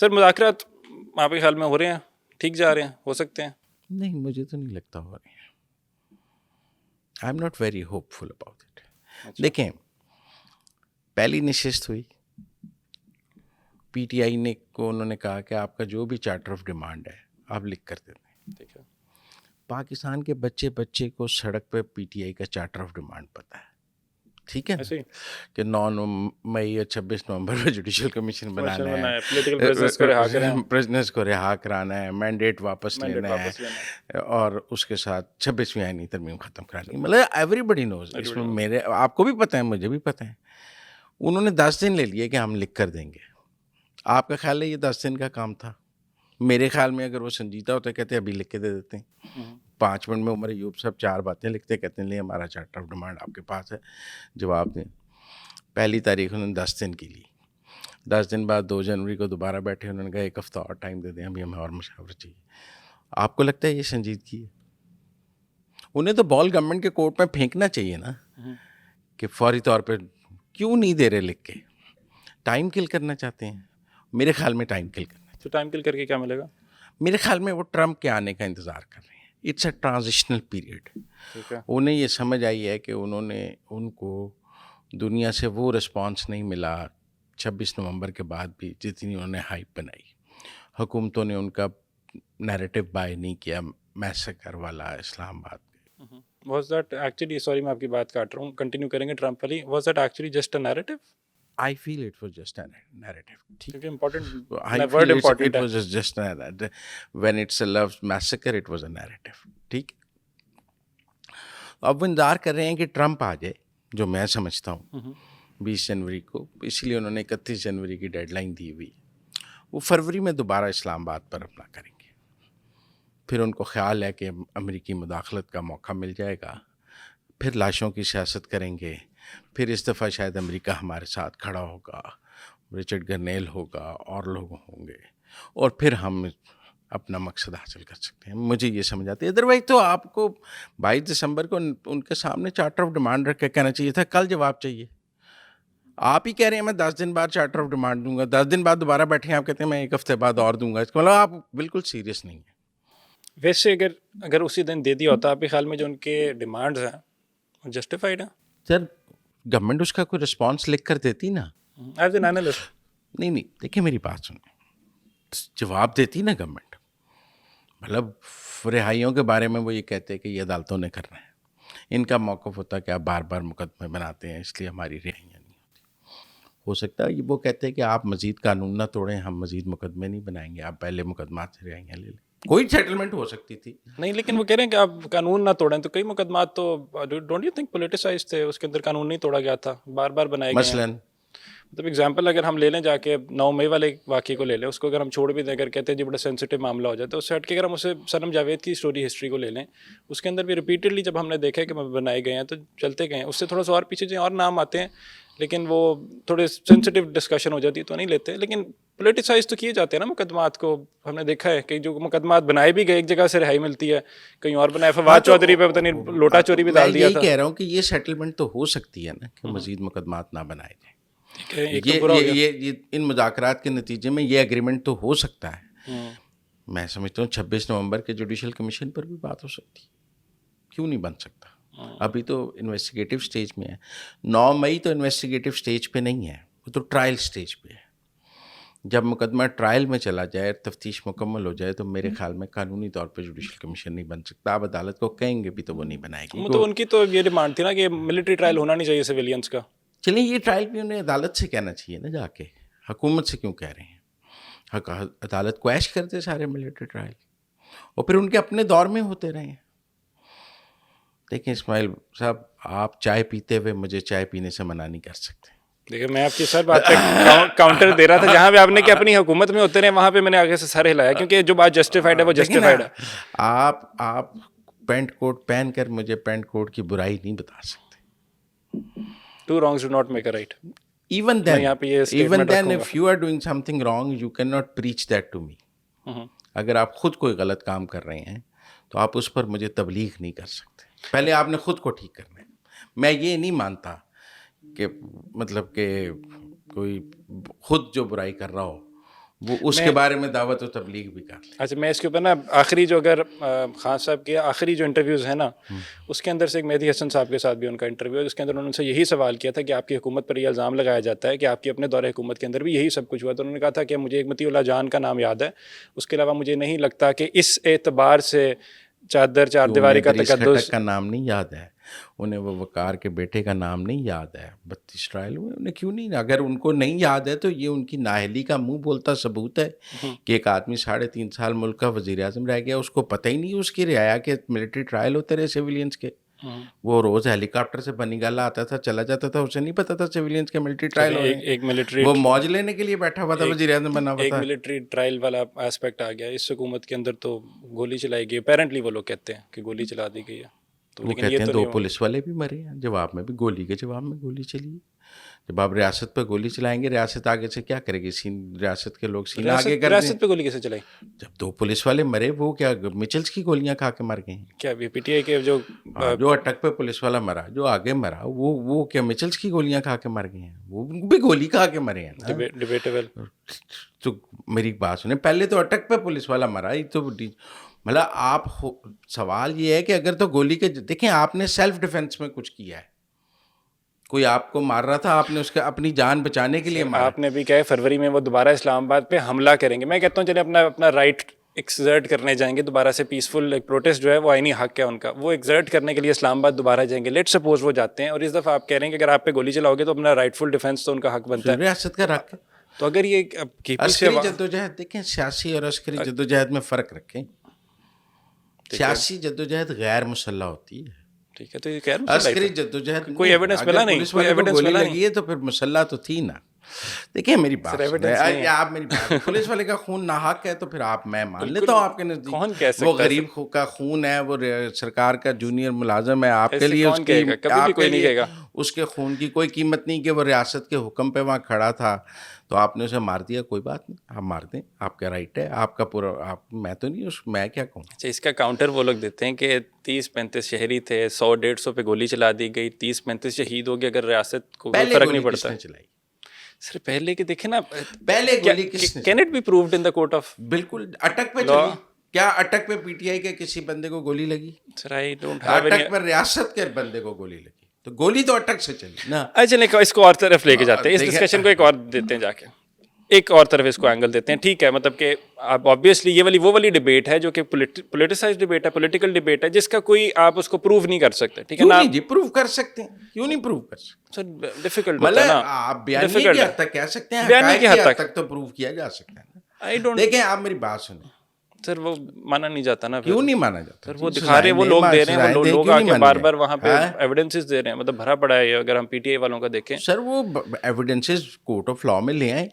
سر مذاکرات آپ کے خیال میں ہو رہے ہیں، ٹھیک جا رہے ہیں، ہو سکتے ہیں؟ نہیں، مجھے تو نہیں لگتا ہو رہے ہیں. I am not very hopeful about it. دیکھیں، پہلی نشست ہوئی، پی ٹی آئی نے کو انہوں نے کہا کہ آپ کا جو بھی چارٹر آف ڈیمانڈ ہے آپ لکھ کر دے دیں. ٹھیک ہے. پاکستان کے بچے کو سڑک پہ پی ٹی آئی کا چارٹر آف ڈیمانڈ پتہ ہے، ٹھیک ہے ایسے ہی کہ 9 مئی اور 26 نومبر میں جوڈیشل کمیشن بنانا ہے، پولیٹیکل پریزنس کو رہا کریں، پرزنرز کو رہا کرانا ہے، مینڈیٹ واپس مینڈیٹ لینا واپس لینا ہے، اور اس کے ساتھ 26ویں آئینی ترمیم ختم کرانی. مطلب ایوری بڈی نوز، اس میں میرے آپ کو بھی پتہ ہے، مجھے بھی پتہ ہے. انہوں نے 10 دن لے لیے کہ ہم لکھ کر دیں گے. آپ کا خیال ہے یہ 10 دن کا کام تھا؟ میرے خیال میں اگر وہ سنجیدہ ہوتے کہتے ابھی لکھ کے دے دیتے ہیں. 5 منٹ میں عمر ایوب صاحب 4 باتیں لکھتے، کہتے ہیں لے ہمارا چارٹر آف ڈیمانڈ آپ کے پاس ہے، جواب دیں. پہلی تاریخ انہوں نے 10 دن کی لی. 10 دن بعد 2 جنوری کو دوبارہ بیٹھے، انہوں نے کہا 1 ہفتہ اور ٹائم دے دیں، ابھی ہمیں اور مشاورت چاہیے. آپ کو لگتا ہے یہ سنجیدگی ہے؟ انہیں تو بال گورنمنٹ کے کورٹ میں پھینکنا چاہیے نا کہ فوری طور پہ کیوں نہیں دے رہے لکھ کے. ٹائم کل کرنا چاہتے ہیں میرے خیال میں. ٹائم کل کرنا، تو ٹائم کل کر کے کیا ملے گا؟ میرے خیال میں وہ ٹرمپ کے آنے کا انتظار کر رہے ہیں. It's a transitional period. ٹھیک ہے. انہیں یہ سمجھ آئی ہے کہ ان کو دنیا سے وہ رسپانس نہیں ملا 26 نومبر کے بعد بھی جتنی انہوں نے ہائپ بنائی. حکومتوں نے ان کا نیریٹو بائی نہیں کیا، میسیکر والا اسلام آباد. واز دیٹ ایکچولی، سوری میں آپ کی بات کاٹ رہا ہوں، کنٹینیو کریں گے ٹرمپ والی، was that actually just a narrative? I feel it was just a narrative. کیونکہ important I word feel important it ہے. was just a narrative. When it's a love massacre, it was a narrative. ٹھیک. اب وہ انتظار کر رہے ہیں کہ ٹرمپ آ جائے، جو میں سمجھتا ہوں 20 جنوری کو. اسی لیے انہوں نے 31 جنوری کی ڈیڈ لائن دی ہوئی. وہ فروری میں دوبارہ اسلام آباد پر اپنا کریں گے. پھر ان کو خیال ہے کہ امریکی مداخلت کا موقع مل جائے گا، پھر لاشوں کی سیاست کریں گے. پھر اس دفعہ شاید امریکہ ہمارے ساتھ کھڑا ہوگا، رچرڈ گرنیل ہوگا اور لوگ ہوں گے، اور پھر ہم اپنا مقصد حاصل کر سکتے ہیں. مجھے یہ سمجھ آتی ہے. ادروائز تو آپ کو 22 دسمبر کو ان کے سامنے چارٹر آف ڈیمانڈ رکھ کے کہنا چاہیے تھا کل جواب چاہیے. آپ ہی کہہ رہے ہیں میں 10 دن بعد چارٹر آف ڈیمانڈ دوں گا، 10 دن بعد دوبارہ بیٹھے ہیں آپ کہتے ہیں میں 1 ہفتے بعد اور دوں گا. اس کا مطلب آپ بالکل سیریس نہیں ہیں. ویسے اگر اسی دن دے دیا ہوتا، آپ کے خیال میں جو ان کے ڈیمانڈز ہیں وہ جسٹیفائڈ ہیں؟ سر گورنمنٹ اس کا کوئی رسپانس لکھ کر دیتی نا. ایز این اینالسٹ نہیں دیکھیں میری بات سنیں، جواب دیتی نا گورنمنٹ. مطلب رہائیوں کے بارے میں وہ یہ کہتے ہیں کہ یہ عدالتوں نے کرنا ہے. ان کا موقف ہوتا ہے کہ آپ بار بار مقدمے بناتے ہیں اس لیے ہماری رہائیاں نہیں ہوتی. ہو سکتا ہے وہ کہتے ہیں کہ آپ مزید قانون نہ توڑیں، ہم مزید مقدمے نہیں بنائیں گے، آپ پہلے مقدمات سے رہائیاں لے لیں. کوئی سیٹلمنٹ ہو سکتی تھی. نہیں، لیکن وہ کہہ رہے ہیں کہ آپ قانون نہ توڑیں، تو کئی مقدمات تو ڈونٹ یو تھنک پولیٹیسائز تھے، اس کے اندر قانون نہیں توڑا گیا تھا، بار بار بنائے گئے ہیں. مثلاً مطلب اگزامپل اگر ہم لے لیں جا کے 9 مئی والے واقعے کو لے لیں، اس کو اگر ہم چھوڑ بھی دیں، اگر کہتے ہیں جی بڑا سینسٹیو معاملہ ہو جاتا ہے، اس سے ہٹ کے اگر ہم اسے سنم جاوید کی اسٹوری ہسٹری کو لے لیں، اس کے اندر بھی ریپیٹڈلی جب ہم نے دیکھا کہ بنائے گئے ہیں تو چلتے گئے ہیں. اس سے تھوڑا سا اور پیچھے جو اور نام آتے ہیں، لیکن وہ تھوڑے سینسٹیو ڈسکشن ہو جاتی ہے تو نہیں لیتے. لیکن پولیٹیسائز تو کیے جاتے ہیں نا مقدمات کو. ہم نے دیکھا ہے کہ جو مقدمات بنائے بھی گئے، ایک جگہ سے رہائی ملتی ہے، کہیں اور بنائے. فواد چودھری پہ پتہ نہیں لوٹا چوری بھی ڈال دیا تھا. میں یہی کہہ رہا ہوں کہ یہ سیٹلمنٹ تو ہو سکتی ہے نا کہ مزید مقدمات نہ بنائے جائیں. یہ ان مذاکرات کے نتیجے میں یہ اگریمنٹ تو ہو سکتا ہے. میں سمجھتا ہوں 26 نومبر کے جوڈیشل کمیشن پر بھی بات ہو سکتی. کیوں نہیں بن سکتا؟ ابھی تو انویسٹیگیٹو سٹیج میں ہے. 9 مئی تو انویسٹیگیٹو سٹیج پہ نہیں ہے، وہ تو ٹرائل سٹیج پہ ہے. جب مقدمہ ٹرائل میں چلا جائے، تفتیش مکمل ہو جائے، تو میرے خیال میں قانونی طور پہ جوڈیشل کمیشن نہیں بن سکتا. آپ عدالت کو کہیں گے بھی تو وہ نہیں بنائے گی. تو ان کی تو یہ ڈیمانڈ تھی نا کہ ملٹری ٹرائل ہونا نہیں چاہیے سویلینس کا. چلیں یہ ٹرائل بھی انہیں عدالت سے کہنا چاہیے نا، جا کے حکومت سے کیوں کہہ رہے ہیں؟ عدالت کویش کرتے سارے ملٹری ٹرائل، اور پھر ان کے اپنے دور میں ہوتے رہے ہیں. دیکھیں اسماعیل صاحب، آپ چائے پیتے ہوئے مجھے چائے پینے سے منع نہیں کر سکتے. دیکھیں میں آپ کی سر بات پہ کاؤنٹر دے رہا تھا. جہاں پہ آپ نے کہ اپنی حکومت میں ہوتے رہے، وہاں پہ میں نے آگے سے سر ہلایا، کیونکہ جو بات جسٹیفائڈ ہے وہ جسٹیفائڈ ہے. آپ پینٹ کوٹ پہن کر مجھے پینٹ کوٹ کی برائی نہیں بتا سکتے. Two wrongs do not make a right. Even then if you are doing something wrong, you cannot preach that to me. اگر آپ خود کوئی غلط کام کر رہے ہیں تو آپ اس پر مجھے تبلیغ نہیں کر سکتے. پہلے آپ نے خود کو ٹھیک کرنا ہے. میں یہ نہیں مانتا کہ مطلب کہ کوئی خود جو برائی کر رہا ہو وہ اس کے بارے میں دعوت و تبلیغ بھی کر لیں. اچھا میں اس کے اوپر نا آخری جو اگر خان صاحب کے آخری جو انٹرویوز ہیں نا اس کے اندر سے ایک مہدی حسن صاحب کے ساتھ بھی ان کا انٹرویو ہے، اس کے اندر انہوں نے سے یہی سوال کیا تھا کہ آپ کی حکومت پر یہ الزام لگایا جاتا ہے کہ آپ کی اپنے دور حکومت کے اندر بھی یہی سب کچھ ہوا. تو انہوں نے کہا تھا کہ مجھے ایک مطیع اللہ جان کا نام یاد ہے، اس کے علاوہ مجھے نہیں لگتا کہ اس اعتبار سے چار دیواری کا تقدس کا نام نہیں یاد ہے انہیں، وہ وقار کے بیٹے کا نام نہیں یاد ہے. 32 ٹرائل ہوئے انہیں کیوں نہیں؟ اگر ان کو نہیں یاد ہے تو یہ ان کی نااہلی کا منہ بولتا ثبوت ہے کہ ایک آدمی 3.5 سال ملک کا وزیر اعظم رہ گیا، اس کو پتہ ہی نہیں اس کی رعایا کے ملٹری ٹرائل ہوتے رہے سیویلینس کے. وہ روز ہیلی کاپٹر سے بنی گالا آتا تھا چلا جاتا تھا، اسے نہیں پتا تھا سیویلینس کے ملٹری ٹرائل ہو رہے ہیں. ایک ملٹری وہ موج لینے کے لیے بیٹھا ہوا تھا، وزیر اعظم بنا ہوا ایک تھا. ملٹری ٹرائل والا اسپیکٹ آ گیا اس حکومت کے اندر. تو گولی چلائی گئی اپیرنٹلی، وہ لوگ کہتے ہیں کہ گولی چلا دی گئی ہے. تو وہ لیکن کہتے یہ ہیں تو 2 نہیں پولیس والے بھی مرے ہیں جواب میں بھی، گولی کے جواب میں گولی چلی. جب آپ ریاست پہ گولی چلائیں گے، ریاست آگے سے کیا کرے گی؟ ریاست کے لوگ سینہ آگے کر دیں. ریاست پہ گولی کیسے چلائی؟ جب 2 پولیس والے مرے، وہ کیا مچلس کی گولیاں کھا کے مر گئے ہیں؟ کیا پی ٹی آئی کے جو اٹک پہ پولیس والا مرا، جو آگے مرا، وہ کیا مچلس کی گولیاں کھا کے مر گئے ہیں؟ وہ بھی گولی کھا کے مرے ہیں نا. ڈیبیٹیبل. تو میری بات سنیں، پہلے تو اٹک پہ پولیس والا مرا ہی تو مطلب آپ سوال یہ ہے کہ اگر تو گولی کے دیکھیں آپ نے سیلف ڈیفenس میں کچھ کیا ہے، کوئی آپ کو مار رہا تھا، آپ نے اس کا اپنی جان بچانے کے لیے مارا. آپ نے بھی کہا ہے فروری میں وہ دوبارہ اسلام آباد پہ حملہ کریں گے. میں کہتا ہوں چلے اپنا رائٹ ایکسرٹ کرنے جائیں گے دوبارہ سے. پیسفل ایک پروٹیسٹ جو ہے وہ آئینی حق ہے ان کا، وہ ایکسرٹ کرنے کے لیے اسلام آباد دوبارہ جائیں گے. لیٹ سپوز وہ جاتے ہیں اور اس دفعہ آپ کہہ رہے ہیں کہ اگر آپ پہ گولی چلاؤ گے تو اپنا رائٹ فل ڈیفینس تو ان کا حق بنتا ہے. ریاست کا حق ہے. تو اگر یہ عسکری جدوجہد دیکھیں، سیاسی اور عسکری جدوجہد میں فرق رکھیں. سیاسی جدوجہد غیر مسلح ہوتی ہے، ٹھیک ہے. تو یہ کہہ رہا ہوں عسکری جدوجہد کوئی ایویڈنس ملا نہیں، پولیس والے کو گولی لگی ہے تو پھر مسلح تو تھی نا. دیکھیں میری بات آپ میری بات، پولیس والے کا خون ناحق ہے تو پھر آپ میں مان لیتا ہوں آپ کے نزدیک وہ غریب کا خون ہے، وہ سرکار کا جونیئر ملازم ہے، آپ کے لیے اس کے خون کی کوئی قیمت نہیں کہ وہ ریاست کے حکم پہ وہاں کھڑا تھا تو آپ نے اسے مار دیا. کوئی بات نہیں، آپ مار دیں، آپ کا رائٹ ہے، آپ کا پورا. میں تو نہیں، میں کیا کہوں. اچھا اس کا کاؤنٹر وہ لوگ دیتے ہیں کہ 30-35 شہری تھے، 100-150 پہ گولی چلا دی گئی، 30-35 شہید ہو گئے. اگر ریاست کو کوئی فرق نہیں پڑتا. سر پہلے کے دیکھیں نا، پہلے گولی کس نے؟ Can it be proved in the court of? بالکل. اٹک پہ چلی، کیا اٹک پہ پی ٹی آئی کے کسی بندے کو گولی لگی؟ سر آئی ڈونٹ ہیو اٹک پر ریاست کے بندے کو گولی لگی تو گولی تو اٹک سے چلی نا. اچھا اس کو اور طرف لے کے جاتے ہیں، اس ڈسکشن کو ایک اور دیتے ہیں جا کے، ایک اور طرف اس کو اینگل دیتے ہیں. ٹھیک ہے، مطلب کہ اب آبویسلی یہ وہ والی ڈبیٹ ہے جو کہ پولیٹیسائز ڈبیٹ ہے، پولیٹیکل ڈبیٹ ہے، جس کا کوئی آپ اس کو پروو نہیں کر سکتے. ٹھیک ہے نا؟ جی پروو کر سکتے ہیں، کیوں نہیں پروو کر سکتے؟ سر ڈیفیکلٹ ہوتا ہے نا. آپ بیانی کی حد تک کہہ سکتے ہیں، بیانی کی حد تک تو پروو کیا جا سکتا ہے. دیکھیں آپ میری بات سنیں سر، وہ مانا نہیں جاتا نا. کیوں نہیں مانا جاتا؟ سر وہ دکھا رہے ہیں، وہ لوگ دے رہے ہیں، وہ لوگ آ کے بار بار وہاں پہ ایویڈنسز دے رہے ہیں. مطلب بھرا پڑا ہے. اگر ہم پی ٹی آئی والوں کا دیکھیں سر، وہ ایویڈنسز کورٹ آف لاء میں لے آئیں.